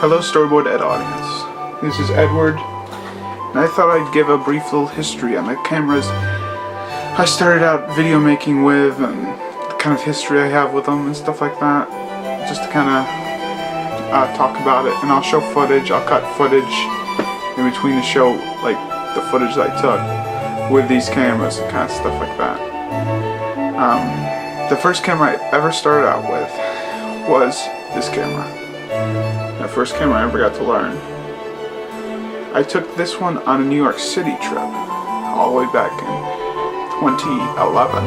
Hello Storyboard Ed audience, this is Edward, and I thought I'd give a brief little history on the cameras I started out video making with, and the kind of history I have with them and stuff like that, just to kind of talk about it. And I'll show footage, I'll cut footage in between to show like the footage that I took with these cameras and kind of stuff like that. The first camera I ever started out with was this camera. The first camera I ever got to learn. I took this one on a New York City trip, all the way back in 2011.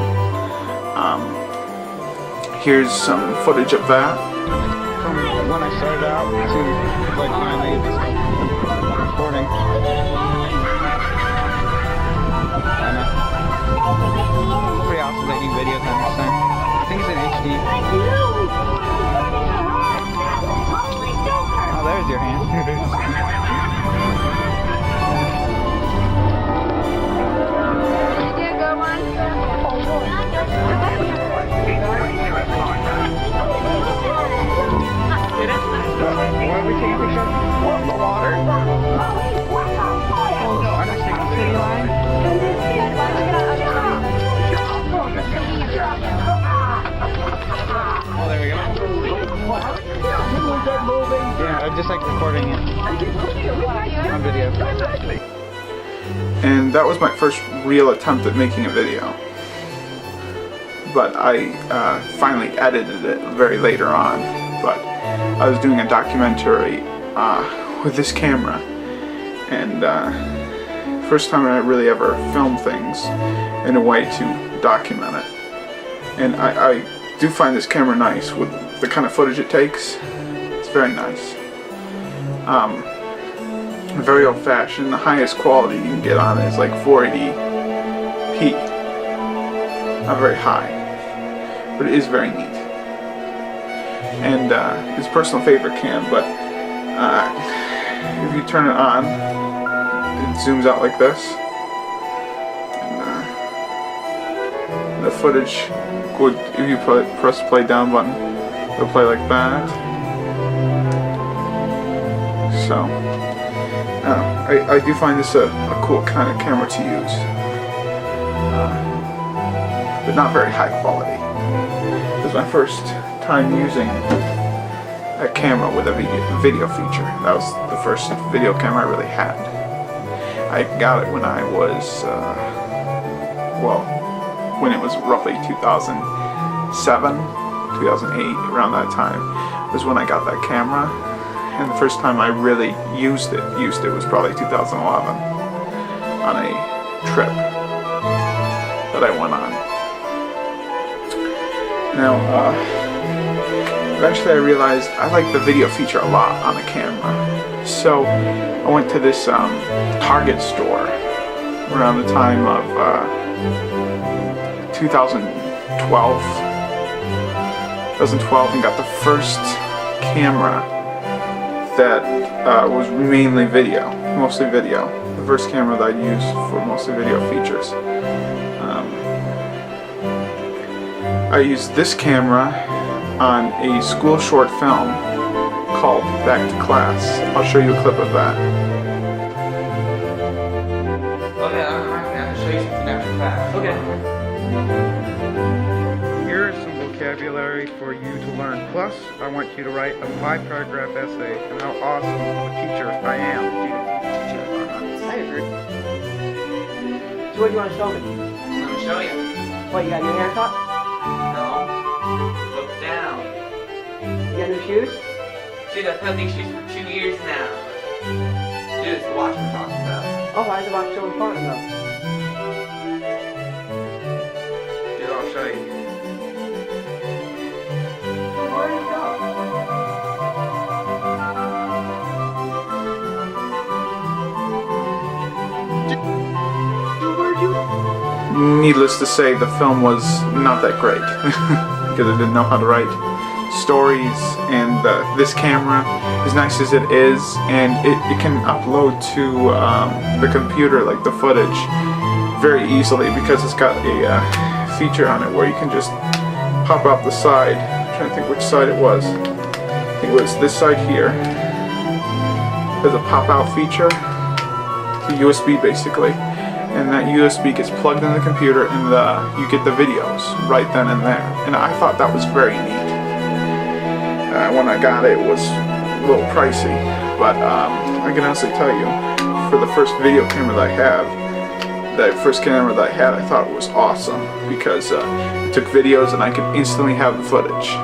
Here's some footage of that. From when I started out to like when I made this recording. Pretty awesome making videos on this thing. I think it's in HD. There's your hand. You did a good one. Why are we taking pictures of the water? Oh, no, I'm just taking the city line. Oh, there we go. Yeah, I just like recording it on video. And that was my first real attempt at making a video. But I finally edited it very later on. But I was doing a documentary with this camera. And first time I really ever filmed things in a way to document it. And I do find this camera nice with the kind of footage it takes. It's very nice. Very old-fashioned. The highest quality you can get on it is like 480p. Not very high, but it is very neat. And it's a personal favorite cam, but if you turn it on, it zooms out like this. And the footage would, if you press the play down button, it'll play like that. So, I do find this a cool kind of camera to use, but not very high quality. This is my first time using a camera with a video feature. That was the first video camera I really had. I got it when I was, when it was roughly 2007, 2008, around that time was when I got that camera. And the first time I really used it was probably 2011 on a trip that I went on. Now, eventually I realized I like the video feature a lot on the camera. So I went to this Target store around the time of 2012 and got the first camera that was mainly video, mostly video. The first camera that I used for mostly video features. I used this camera on a school short film called Back to Class. I'll show you a clip of that. Okay, I'm going to show you something after class. Okay. Here is some vocabulary for you to learn. Plus, I want you to write a 5-paragraph essay on how awesome of a teacher I am. I agree. So what do you want to show me? I'm going to show you. What, you got a new haircut? No. Look down. You got new shoes? Dude, I've had these shoes for 2 years now. Dude, it's the watch we're talking about. Oh, why is the watch so important though? Dude, I'll show you. Where did it go? Needless to say, the film was not that great because I didn't know how to write stories, and this camera, as nice as it is, and it can upload to the computer, like the footage, very easily because it's got a feature on it where you can just pop out the side. I'm trying to think which side it was. I think it was this side here. has a pop-out feature. It's a USB basically, and that USB gets plugged in the computer, and you get the videos right then and there. And I thought that was very neat. When I got it, it was a little pricey, but I can honestly tell you, for the first video camera that I have, that first camera that I had, I thought it was awesome because it took videos and I could instantly have the footage.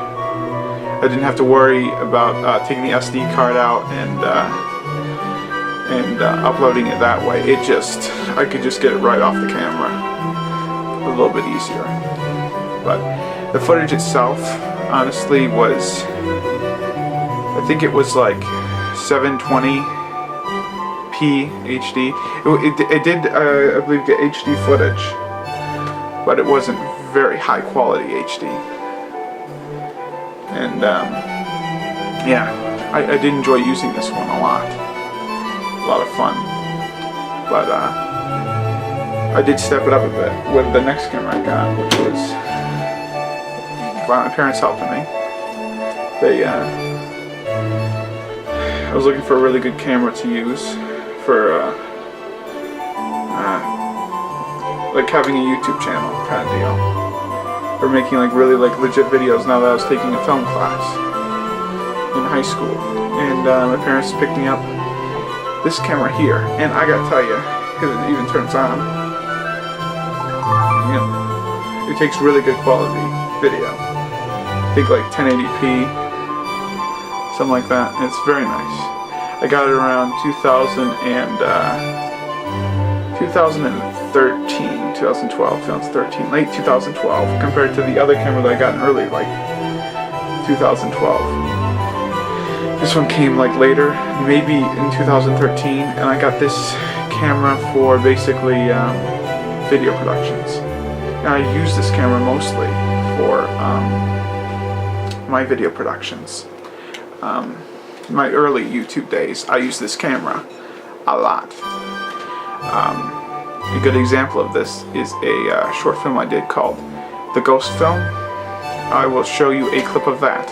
I didn't have to worry about taking the SD card out and uploading it that way. I could just get it right off the camera. A little bit easier. But the footage itself, honestly, was, I think it was like 720p HD. It did, I believe, get HD footage, but it wasn't very high quality HD. And yeah, I did enjoy using this one a lot. A lot of fun. But I did step it up a bit with the next camera I got, which was by my parents helping me. I was looking for a really good camera to use for like having a YouTube channel kind of deal, or making like really like legit videos. Now that I was taking a film class in high school, and my parents picked me up this camera here, and I gotta tell you, it even turns on. You know, it takes really good quality video. I think like 1080p, something like that. And it's very nice. I got it around 2013, 2013, late 2012, compared to the other camera that I got in early, like 2012. This one came like later, maybe in 2013, and I got this camera for basically video productions. And I use this camera mostly for my video productions. My early YouTube days, I used this camera a lot. A good example of this is a short film I did called The Ghost Film. I will show you a clip of that.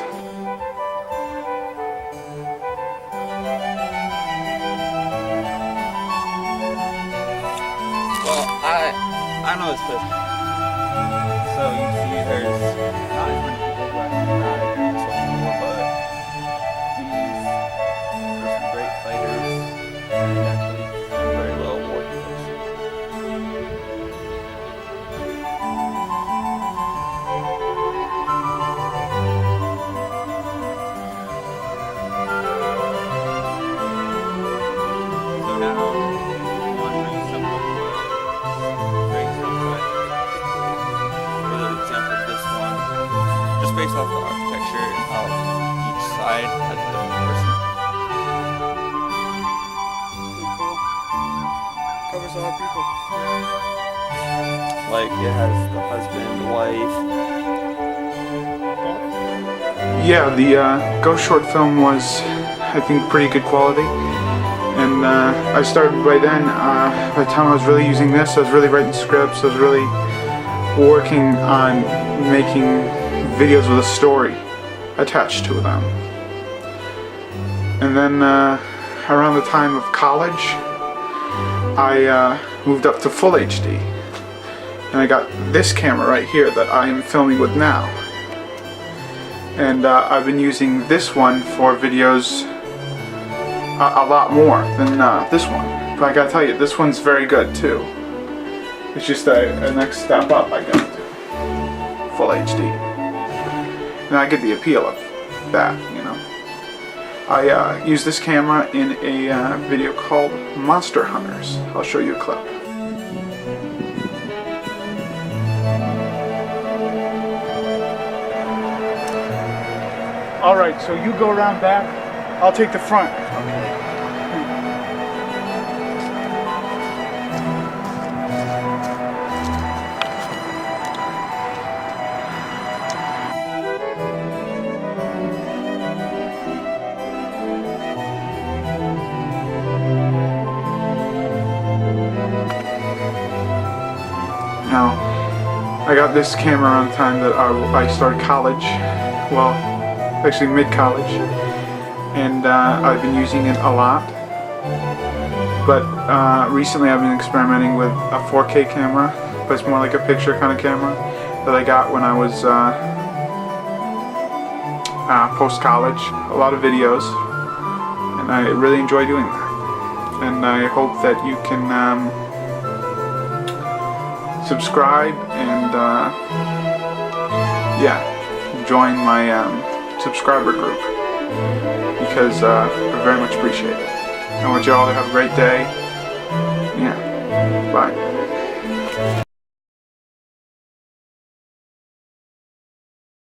Well, I know this place. So you see there's not as many people who actually got it here in this one before, but there's some great fighters and actually some very low awarded folks. So now I want to show you some of the great stuff that for the example of this one, just based off the architecture of each side has a different person. Cool. Covers a lot of people. Like it has the husband, the wife. Yeah, the Ghost short film was, I think, pretty good quality. And I started by then, by the time I was really using this, I was really writing scripts, I was really working on making videos with a story attached to them. And then around the time of college, I moved up to full HD. And I got this camera right here that I am filming with now. And I've been using this one for videos a lot more than this one. But I gotta tell you, this one's very good too. It's just a next step up, I guess, to full HD. And I get the appeal of that, you know. I use this camera in a video called Monster Hunters. I'll show you a clip. Alright, so you go around back, I'll take the front. Now, I got this camera around the time that I started college. Well, actually mid-college, and I've been using it a lot. But recently I've been experimenting with a 4K camera, but it's more like a picture kind of camera that I got when I was post-college. A lot of videos, and I really enjoy doing that. And I hope that you can subscribe and join my subscriber group, because I very much appreciate it. I want you all to have a great day. Yeah, bye.